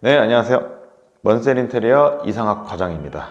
네, 안녕하세요. 먼셀 인테리어 이상학 과장입니다.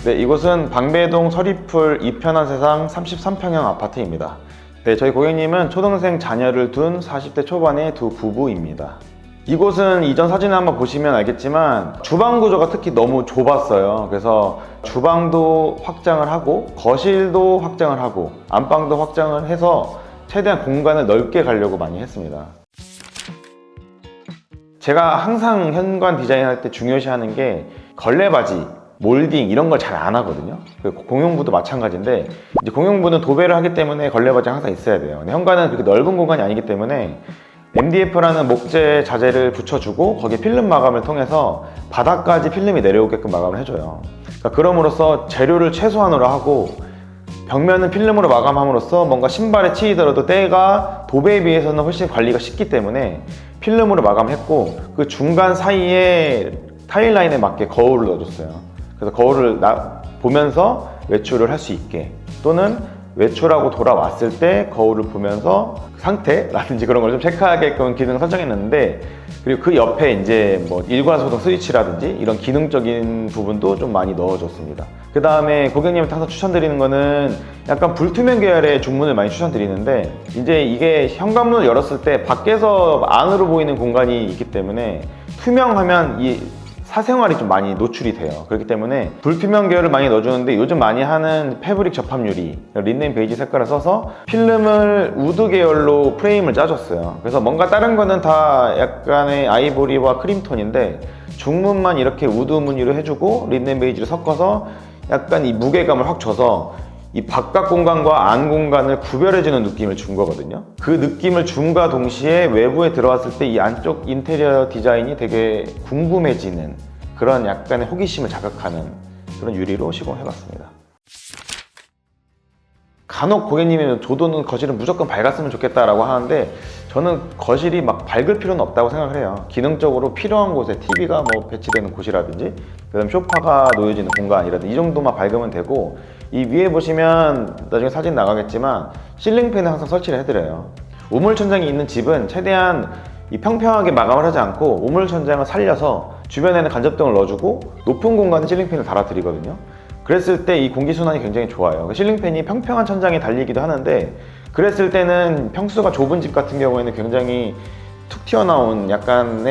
네, 이곳은 방배동 서리풀 이편한 세상 33평형 아파트입니다. 네, 저희 고객님은 초등생 자녀를 둔 40대 초반의 두 부부입니다. 이곳은 이전 사진을 한번 보시면 알겠지만 주방 구조가 특히 너무 좁았어요. 그래서 주방도 확장을 하고 거실도 확장을 하고 안방도 확장을 해서 최대한 공간을 넓게 가려고 많이 했습니다. 제가 항상 현관 디자인할 때 중요시하는 게 걸레바지, 몰딩 이런 걸 잘 안 하거든요. 공용부도 마찬가지인데 이제 공용부는 도배를 하기 때문에 걸레바지 항상 있어야 돼요. 근데 현관은 그렇게 넓은 공간이 아니기 때문에 MDF라는 목재 자재를 붙여주고 거기에 필름 마감을 통해서 바닥까지 필름이 내려오게끔 마감을 해줘요. 그러니까 그럼으로써 재료를 최소한으로 하고 벽면은 필름으로 마감함으로써 뭔가 신발에 치이더라도 때가 도배에 비해서는 훨씬 관리가 쉽기 때문에 필름으로 마감했고 그 중간 사이에 타일 라인에 맞게 거울을 넣어줬어요. 그래서 거울을 보면서 외출을 할 수 있게, 또는 외출하고 돌아왔을 때 거울을 보면서 상태라든지 그런 걸 좀 체크하게끔 기능을 설정했는데, 그리고 그 옆에 이제 뭐 일괄소등 스위치라든지 이런 기능적인 부분도 좀 많이 넣어줬습니다. 그 다음에 고객님한테 항상 추천드리는 거는 약간 불투명 계열의 중문을 많이 추천드리는데, 이제 이게 현관문을 열었을 때 밖에서 안으로 보이는 공간이 있기 때문에 투명하면 이 사생활이 좀 많이 노출이 돼요. 그렇기 때문에 불투명 계열을 많이 넣어주는데, 요즘 많이 하는 패브릭 접합 유리 린넨 베이지 색깔을 써서 필름을 우드 계열로 프레임을 짜줬어요. 그래서 뭔가 다른 거는 다 약간의 아이보리와 크림톤인데 중문만 이렇게 우드 무늬로 해주고 린넨 베이지를 섞어서 약간 이 무게감을 확 줘서 이 바깥 공간과 안 공간을 구별해주는 느낌을 준 거거든요. 그 느낌을 줌과 동시에 외부에 들어왔을 때 이 안쪽 인테리어 디자인이 되게 궁금해지는 그런 약간의 호기심을 자극하는 그런 유리로 시공해봤습니다. 간혹 고객님이 조도는 거실은 무조건 밝았으면 좋겠다라고 하는데, 저는 거실이 막 밝을 필요는 없다고 생각을 해요. 기능적으로 필요한 곳에 TV가 뭐 배치되는 곳이라든지, 그다음 소파가 놓여지는 공간이라든지 이 정도만 밝으면 되고, 이 위에 보시면 나중에 사진 나가겠지만 실링팬을 항상 설치를 해드려요. 우물천장이 있는 집은 최대한 이 평평하게 마감을 하지 않고 우물천장을 살려서 주변에는 간접등을 넣어주고 높은 공간에 실링팬을 달아드리거든요. 그랬을 때 이 공기순환이 굉장히 좋아요. 실링팬이 평평한 천장에 달리기도 하는데, 그랬을 때는 평수가 좁은 집 같은 경우에는 굉장히 툭 튀어나온 약간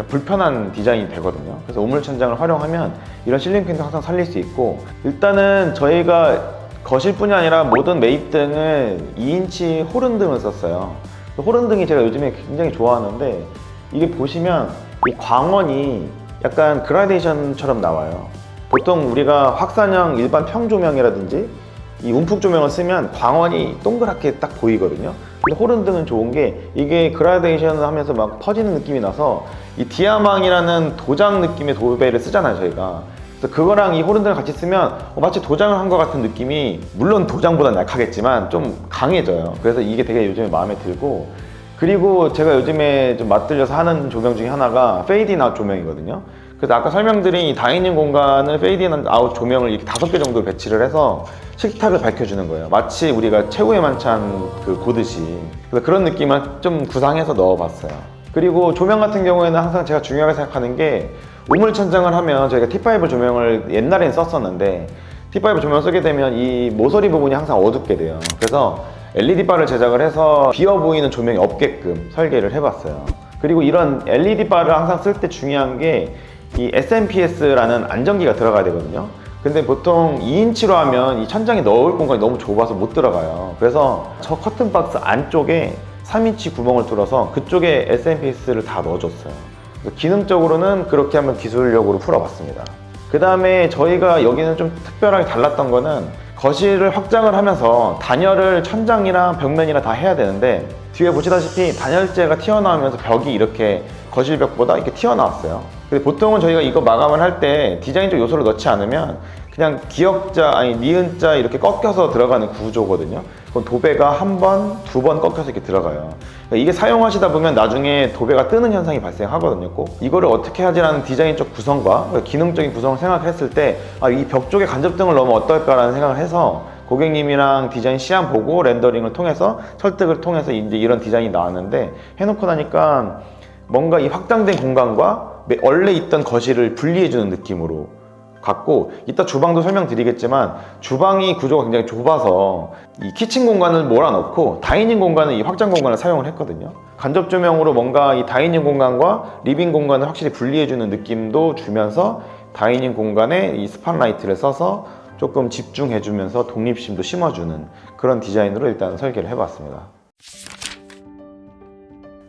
불편한 디자인이 되거든요. 그래서 우물천장을 활용하면 이런 실링팬도 항상 살릴 수 있고, 일단은 저희가 거실뿐이 아니라 모든 매입등을 2인치 호른등을 썼어요. 호른등이 제가 요즘에 굉장히 좋아하는데, 이게 보시면 이 광원이 약간 그라데이션처럼 나와요. 보통 우리가 확산형 일반 평조명이라든지 이 움푹 조명을 쓰면 광원이 동그랗게 딱 보이거든요. 근데 호른등은 좋은 게 이게 그라데이션을 하면서 막 퍼지는 느낌이 나서, 이 디아망이라는 도장 느낌의 도배를 쓰잖아요, 저희가. 그래서 그거랑 이 호른등을 같이 쓰면 마치 도장을 한 것 같은 느낌이, 물론 도장보다는 약하겠지만 좀 강해져요. 그래서 이게 되게 요즘에 마음에 들고, 그리고 제가 요즘에 좀 맛들려서 하는 조명 중에 하나가 페이드 인 아웃 조명이거든요. 그래서 아까 설명드린 이 다이닝 공간을 페이드 인 아웃 조명을 이렇게 5개 정도 배치를 해서 식탁을 밝혀주는 거예요. 마치 우리가 최후의 만찬 보듯이. 그래서 그런 느낌을 좀 구상해서 넣어봤어요. 그리고 조명 같은 경우에는 항상 제가 중요하게 생각하는 게, 우물천장을 하면 저희가 T5 조명을 옛날엔 썼었는데, T5 조명 쓰게 되면 이 모서리 부분이 항상 어둡게 돼요. 그래서 LED바를 제작을 해서 비어 보이는 조명이 없게끔 설계를 해봤어요. 그리고 이런 LED바를 항상 쓸 때 중요한 게 이 SMPS라는 안전기가 들어가야 되거든요. 근데 보통 2인치로 하면 이 천장에 넣을 공간이 너무 좁아서 못 들어가요. 그래서 저 커튼박스 안쪽에 3인치 구멍을 뚫어서 그쪽에 SMPS를 다 넣어줬어요. 기능적으로는 그렇게 한번 기술력으로 풀어봤습니다. 그 다음에 저희가 여기는 좀 특별하게 달랐던 거는, 거실을 확장을 하면서 단열을 천장이랑 벽면이랑 다 해야 되는데, 뒤에 보시다시피 단열재가 튀어나오면서 벽이 이렇게 거실벽보다 이렇게 튀어나왔어요. 근데 보통은 저희가 이거 마감을 할 때 디자인적 요소를 넣지 않으면 그냥 기역자, 아니 니은자 이렇게 꺾여서 들어가는 구조거든요. 그건 도배가 한 번, 두 번 꺾여서 이렇게 들어가요. 그러니까 이게 사용하시다 보면 나중에 도배가 뜨는 현상이 발생하거든요. 꼭 이거를 어떻게 하지라는 디자인적 구성과 기능적인 구성을 생각했을 때, 이 벽 쪽에 간접등을 넣으면 어떨까라는 생각을 해서 고객님이랑 디자인 시안 보고 렌더링을 통해서 설득을 통해서 이제 이런 디자인이 나왔는데 해놓고 나니까 뭔가 이 확장된 공간과 원래 있던 거실을 분리해주는 느낌으로 갔고, 이따 주방도 설명드리겠지만 주방이 구조가 굉장히 좁아서 이 키친 공간을 몰아넣고 다이닝 공간은 이 확장 공간을 사용을 했거든요. 간접 조명으로 뭔가 이 다이닝 공간과 리빙 공간을 확실히 분리해주는 느낌도 주면서 다이닝 공간에 이 스팟라이트를 써서 조금 집중해주면서 독립심도 심어주는 그런 디자인으로 일단 설계를 해봤습니다.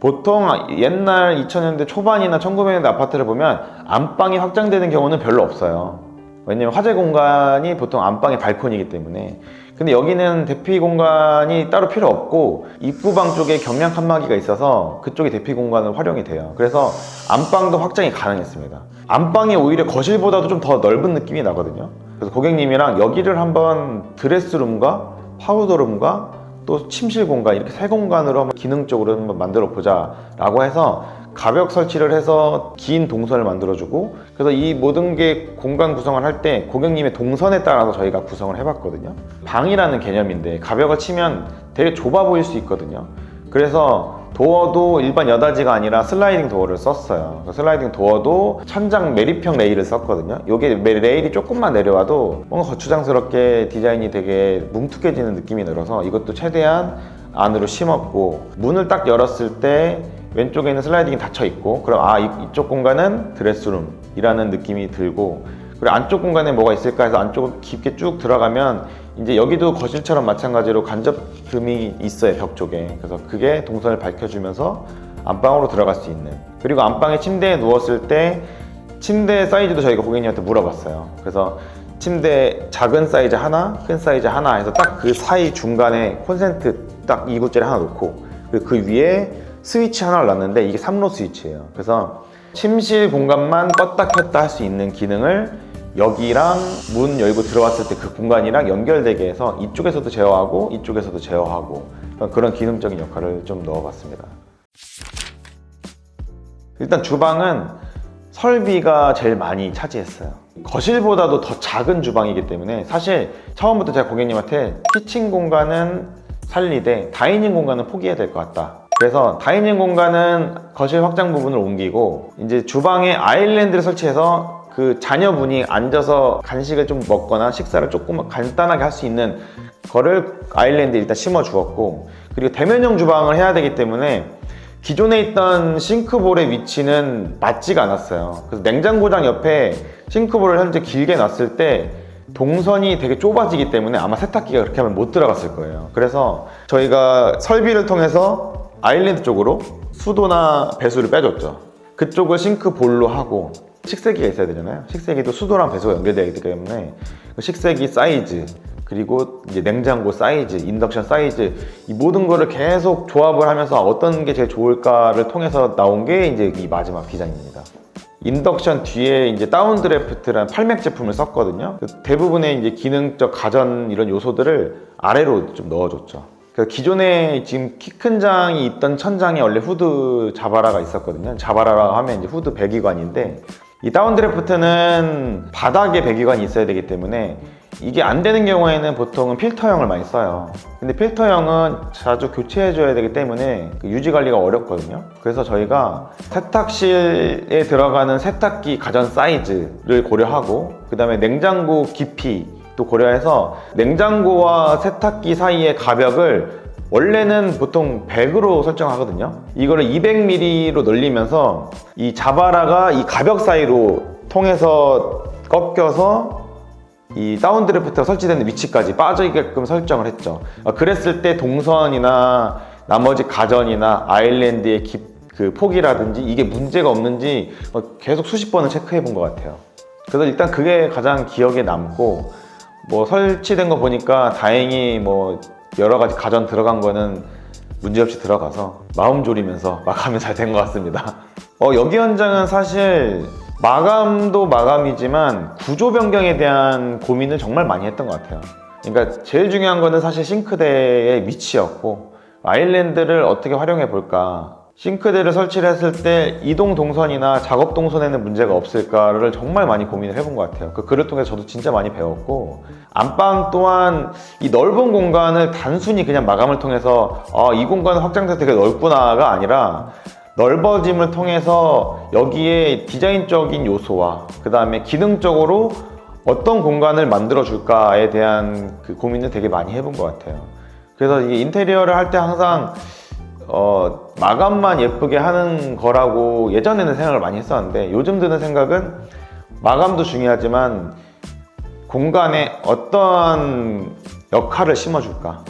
보통 옛날 2000년대 초반이나 1900년대 아파트를 보면 안방이 확장되는 경우는 별로 없어요. 왜냐면 화재 공간이 보통 안방의 발코니이기 때문에. 근데 여기는 대피 공간이 따로 필요 없고 입구방 쪽에 경량 칸막이가 있어서 그쪽이 대피 공간으로 활용이 돼요. 그래서 안방도 확장이 가능했습니다. 안방이 오히려 거실보다도 좀 더 넓은 느낌이 나거든요. 그래서 고객님이랑 여기를 한번 드레스룸과 파우더룸과 또 침실 공간, 이렇게 세 공간으로 한번 기능적으로 한번 만들어 보자 라고 해서 가벽 설치를 해서 긴 동선을 만들어주고, 그래서 이 모든 게 공간 구성을 할 때 고객님의 동선에 따라서 저희가 구성을 해봤거든요. 방이라는 개념인데 가벽을 치면 되게 좁아 보일 수 있거든요. 그래서 도어도 일반 여닫이가 아니라 슬라이딩 도어를 썼어요. 슬라이딩 도어도 천장 매립형 레일을 썼거든요. 이게 레일이 조금만 내려와도 뭔가 거추장스럽게 디자인이 되게 뭉툭해지는 느낌이 들어서 이것도 최대한 안으로 심었고, 문을 딱 열었을 때 왼쪽에 있는 슬라이딩이 닫혀 있고, 그럼 이쪽 공간은 드레스룸이라는 느낌이 들고, 그리고 안쪽 공간에 뭐가 있을까 해서 안쪽으로 깊게 쭉 들어가면 이제 여기도 거실처럼 마찬가지로 간접등이 있어요, 벽 쪽에. 그래서 그게 동선을 밝혀주면서 안방으로 들어갈 수 있는. 그리고 안방에 침대에 누웠을 때 침대 사이즈도 저희가 고객님한테 물어봤어요. 그래서 침대 작은 사이즈 하나, 큰 사이즈 하나 해서 딱 그 사이 중간에 콘센트 딱 2구짜리 하나 놓고, 그리고 그 위에 스위치 하나를 놨는데 이게 3로 스위치예요. 그래서 침실 공간만 껐다 켰다 할 수 있는 기능을 여기랑 문 열고 들어왔을 때 그 공간이랑 연결되게 해서 이쪽에서도 제어하고 이쪽에서도 제어하고 그런 기능적인 역할을 좀 넣어봤습니다. 일단 주방은 설비가 제일 많이 차지했어요. 거실보다도 더 작은 주방이기 때문에 사실 처음부터 제가 고객님한테 키친 공간은 살리되 다이닝 공간은 포기해야 될 것 같다. 그래서 다이닝 공간은 거실 확장 부분을 옮기고 이제 주방에 아일랜드를 설치해서 그 자녀분이 앉아서 간식을 좀 먹거나 식사를 조금 간단하게 할 수 있는 거를 아일랜드에 일단 심어 주었고, 그리고 대면형 주방을 해야 되기 때문에 기존에 있던 싱크볼의 위치는 맞지가 않았어요. 그래서 냉장고장 옆에 싱크볼을 현재 길게 놨을 때 동선이 되게 좁아지기 때문에 아마 세탁기가 그렇게 하면 못 들어갔을 거예요. 그래서 저희가 설비를 통해서 아일랜드 쪽으로 수도나 배수를 빼줬죠. 그쪽을 싱크볼로 하고, 식세기가 있어야 되잖아요. 식세기도 수도랑 배수가 연결되어 있기 때문에 그 식세기 사이즈, 그리고 이제 냉장고 사이즈, 인덕션 사이즈, 이 모든 거를 계속 조합을 하면서 어떤 게 제일 좋을까를 통해서 나온 게 이제 이 마지막 디자인입니다. 인덕션 뒤에 이제 다운드래프트라는 팔맥 제품을 썼거든요. 대부분의 이제 기능적 가전 이런 요소들을 아래로 좀 넣어줬죠. 기존에 지금 키 큰 장이 있던 천장에 원래 후드 자바라가 있었거든요. 자바라라고 하면 이제 후드 배기관인데, 이 다운드래프트는 바닥에 배기관이 있어야 되기 때문에 이게 안 되는 경우에는 보통은 필터형을 많이 써요. 근데 필터형은 자주 교체해줘야 되기 때문에 유지 관리가 어렵거든요. 그래서 저희가 세탁실에 들어가는 세탁기 가전 사이즈를 고려하고, 그 다음에 냉장고 깊이 또 고려해서 냉장고와 세탁기 사이의 가벽을 원래는 보통 100으로 설정하거든요. 이거를 200mm로 늘리면서 이 자바라가 이 가벽 사이로 통해서 꺾여서 이 다운드래프트가 설치되는 위치까지 빠지게끔 설정을 했죠. 그랬을 때 동선이나 나머지 가전이나 아일랜드의 그 폭이라든지 이게 문제가 없는지 계속 수십 번을 체크해 본 것 같아요. 그래서 일단 그게 가장 기억에 남고, 뭐 설치된 거 보니까 다행히 뭐 여러 가지 가전 들어간 거는 문제없이 들어가서 마음 졸이면서 마감이 잘 된 것 같습니다. 여기 현장은 사실 마감도 마감이지만 구조 변경에 대한 고민을 정말 많이 했던 것 같아요. 그러니까 제일 중요한 거는 사실 싱크대의 위치였고, 아일랜드를 어떻게 활용해 볼까. 싱크대를 설치를 했을 때 이동 동선이나 작업 동선에는 문제가 없을까를 정말 많이 고민을 해본 것 같아요. 그 글을 통해서 저도 진짜 많이 배웠고, 안방 또한 이 넓은 공간을 단순히 그냥 마감을 통해서 이 공간은 확장돼서 되게 넓구나가 아니라, 넓어짐을 통해서 여기에 디자인적인 요소와 그 다음에 기능적으로 어떤 공간을 만들어 줄까에 대한 그 고민을 되게 많이 해본 것 같아요. 그래서 이게 인테리어를 할 때 항상 마감만 예쁘게 하는 거라고 예전에는 생각을 많이 했었는데, 요즘 드는 생각은 마감도 중요하지만 공간에 어떠한 역할을 심어줄까,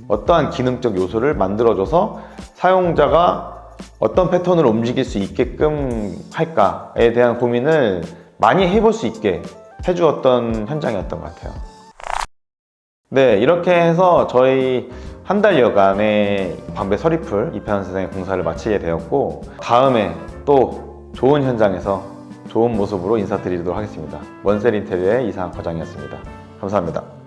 어떠한 기능적 요소를 만들어줘서 사용자가 어떤 패턴으로 움직일 수 있게끔 할까에 대한 고민을 많이 해볼 수 있게 해주었던 현장이었던 것 같아요. 네, 이렇게 해서 저희 한 달여간의 방배 서리풀 2편 세상의 공사를 마치게 되었고, 다음에 또 좋은 현장에서 좋은 모습으로 인사드리도록 하겠습니다. 원셀 인테리어의 이상학 과장이었습니다. 감사합니다.